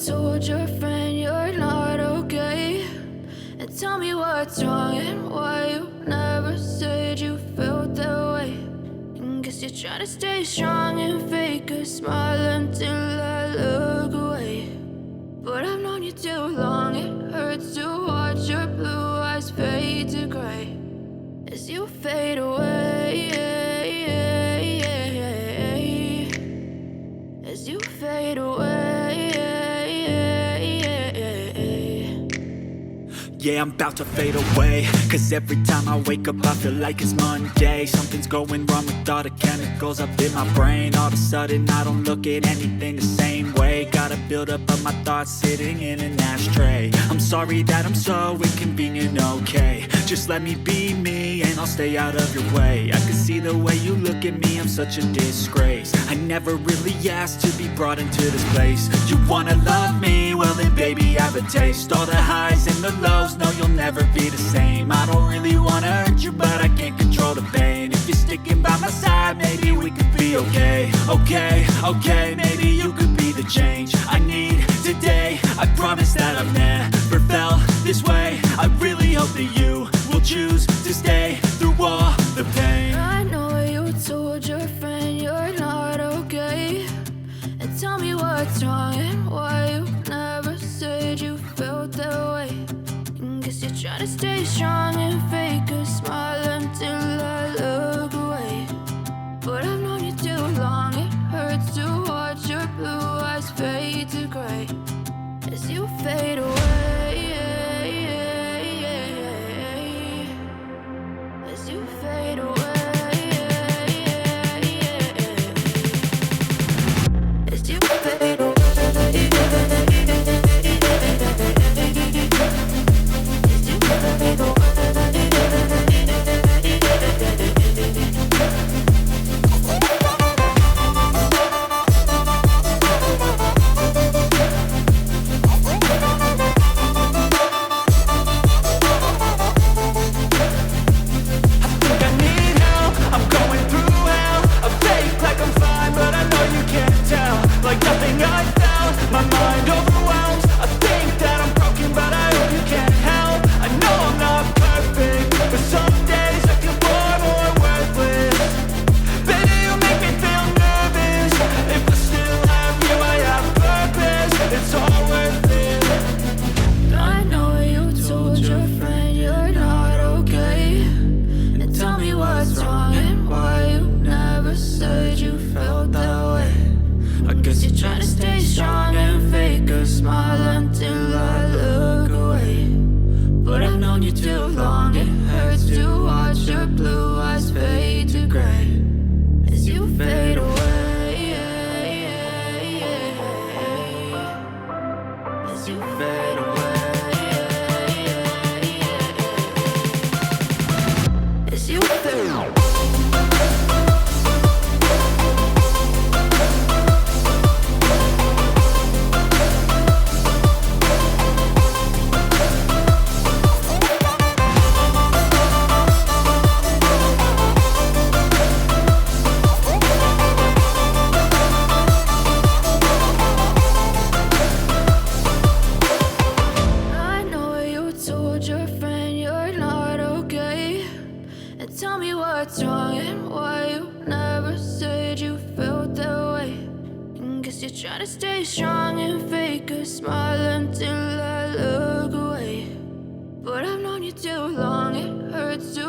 told your friend you're not okay? And tell me what's wrong and why you never said you felt that way. And guess you're trying to stay strong and fake a smile until I look away. But I've known you too long, it hurts to watch your blue eyes fade to gray as you fade away, as you fade away. Yeah, I'm about to fade away, cause every time I wake up I feel like it's Monday. Something's going wrong with all the chemicals up in my brain. All of a sudden I don't look at anything the same way. Got a buildup of my thoughts sitting in an ashtray. I'm sorry that I'm so inconvenient, okay? Just let me be me and I'll stay out of your way. I can see the way you look at me, I'm such a disgrace. I never really asked to be brought into this place. You wanna love me? Well then baby I have a taste. All the highs and the lows, no you'll never be the same. I don't really wanna hurt you but I can't control the pain. If you're sticking by my side maybe we could be okay. Okay, maybe you could be the change I need today. I promise that I've never felt this way. I really hope that you will choose to stay through all the pain. I know you told your friend you're not okay. And tell me what's wrong and why you never said you felt that way. And guess you're trying to stay strong and fake a smile until I look away. But I've known you too long, it hurts to watch your blue eyes fade to gray as you fade away, as you fade away, as you fade away. But I've known you too long, it hurts to